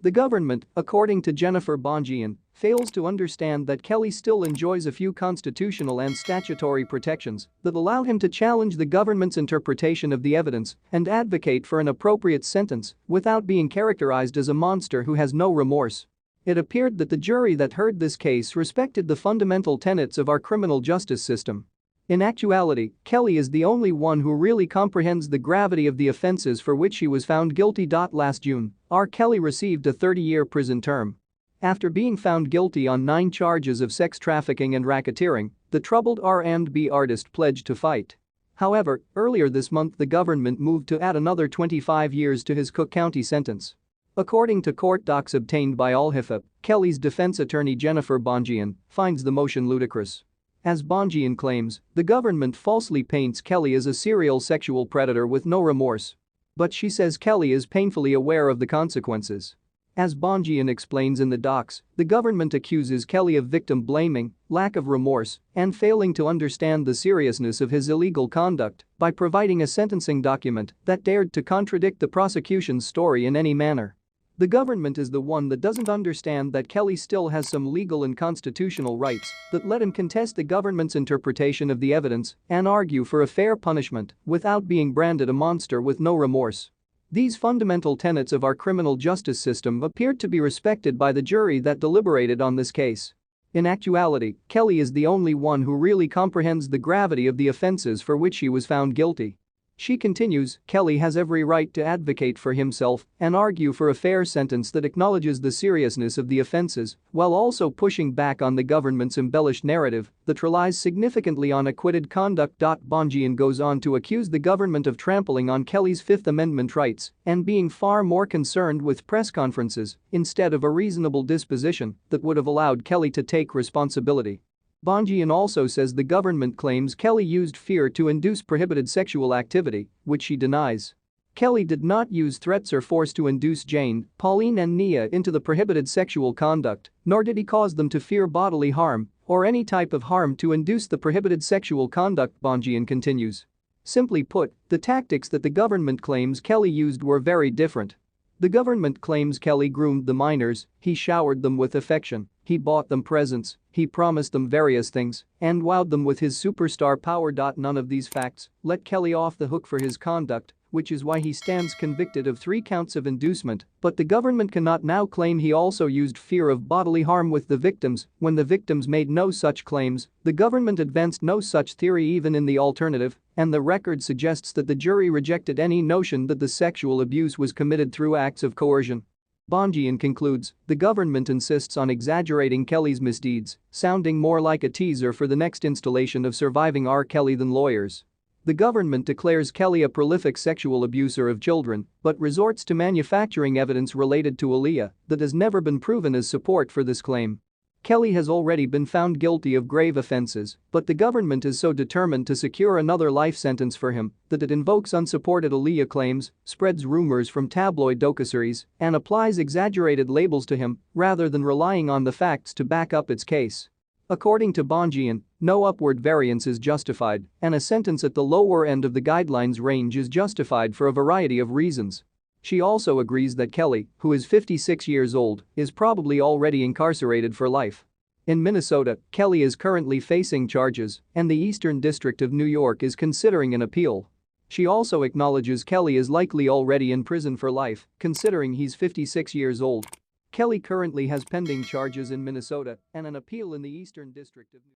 The government, according to Jennifer Bonjean, fails to understand that Kelly still enjoys a few constitutional and statutory protections that allow him to challenge the government's interpretation of the evidence and advocate for an appropriate sentence without being characterized as a monster who has no remorse. It appeared that the jury that heard this case respected the fundamental tenets of our criminal justice system. In actuality, Kelly is the only one who really comprehends the gravity of the offenses for which he was found guilty. Last June, R. Kelly received a 30-year prison term. After being found guilty on 9 charges of sex trafficking and racketeering, the troubled R&B artist pledged to fight. However, earlier this month the government moved to add another 25 years to his Cook County sentence. According to court docs obtained by Al-Hifab, Kelly's defense attorney Jennifer Bonjean finds the motion ludicrous. As Bonjean claims, the government falsely paints Kelly as a serial sexual predator with no remorse. But she says Kelly is painfully aware of the consequences. As Bonjean explains in the docs, the government accuses Kelly of victim blaming, lack of remorse, and failing to understand the seriousness of his illegal conduct by providing a sentencing document that dared to contradict the prosecution's story in any manner. The government is the one that doesn't understand that Kelly still has some legal and constitutional rights that let him contest the government's interpretation of the evidence and argue for a fair punishment without being branded a monster with no remorse. These fundamental tenets of our criminal justice system appeared to be respected by the jury that deliberated on this case. In actuality, Kelly is the only one who really comprehends the gravity of the offenses for which he was found guilty. She continues, Kelly has every right to advocate for himself and argue for a fair sentence that acknowledges the seriousness of the offenses while also pushing back on the government's embellished narrative that relies significantly on acquitted conduct. Bonjean goes on to accuse the government of trampling on Kelly's Fifth Amendment rights and being far more concerned with press conferences instead of a reasonable disposition that would have allowed Kelly to take responsibility. Bonjean also says the government claims Kelly used fear to induce prohibited sexual activity, which she denies. Kelly did not use threats or force to induce Jane, Pauline and Nia into the prohibited sexual conduct, nor did he cause them to fear bodily harm or any type of harm to induce the prohibited sexual conduct. Bonjean continues. Simply put, the tactics that the government claims Kelly used were very different. The government claims Kelly groomed the minors, he showered them with affection, he bought them presents, he promised them various things, and wowed them with his superstar power. None of these facts let Kelly off the hook for his conduct, which is why he stands convicted of 3 counts of inducement, but the government cannot now claim he also used fear of bodily harm with the victims when the victims made no such claims. The government advanced no such theory even in the alternative, and the record suggests that the jury rejected any notion that the sexual abuse was committed through acts of coercion. Bonjean concludes, the government insists on exaggerating Kelly's misdeeds, sounding more like a teaser for the next installation of Surviving R. Kelly than lawyers. The government declares Kelly a prolific sexual abuser of children, but resorts to manufacturing evidence related to Aaliyah that has never been proven as support for this claim. Kelly has already been found guilty of grave offenses, but the government is so determined to secure another life sentence for him that it invokes unsupported Aaliyah claims, spreads rumors from tabloid documentaries, and applies exaggerated labels to him rather than relying on the facts to back up its case. According to Bonjean, no upward variance is justified, and a sentence at the lower end of the guidelines range is justified for a variety of reasons. She also agrees that Kelly, who is 56 years old, is probably already incarcerated for life. In Minnesota, Kelly is currently facing charges, and the Eastern District of New York is considering an appeal. She also acknowledges Kelly is likely already in prison for life, considering he's 56 years old. Kelly currently has pending charges in Minnesota and an appeal in the Eastern District of New York.